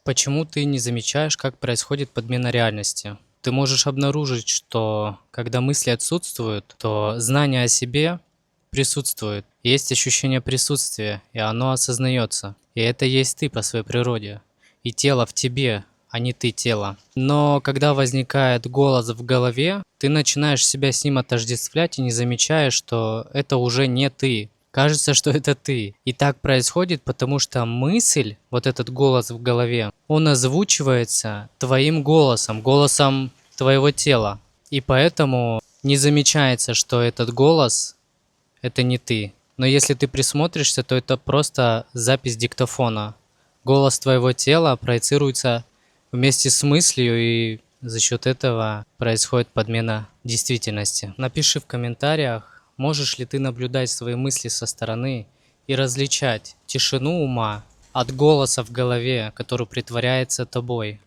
Почему ты не замечаешь, как происходит подмена реальности? Ты можешь обнаружить, что когда мысли отсутствуют, то знание о себе присутствует. Есть ощущение присутствия, и оно осознается. И это есть ты по своей природе. И тело в тебе, а не ты тело. Но когда возникает голос в голове, ты начинаешь себя с ним отождествлять и не замечаешь, что это уже не ты. Кажется, что это ты. И так происходит, потому что мысль, вот этот голос в голове, он озвучивается твоим голосом, голосом твоего тела. И поэтому не замечается, что этот голос– это не ты. Но если ты присмотришься, то это просто запись диктофона. Голос твоего тела проецируется вместе с мыслью, и за счет этого происходит подмена действительности. Напиши в комментариях, можешь ли ты наблюдать свои мысли со стороны и различать тишину ума от голоса в голове, который притворяется тобой.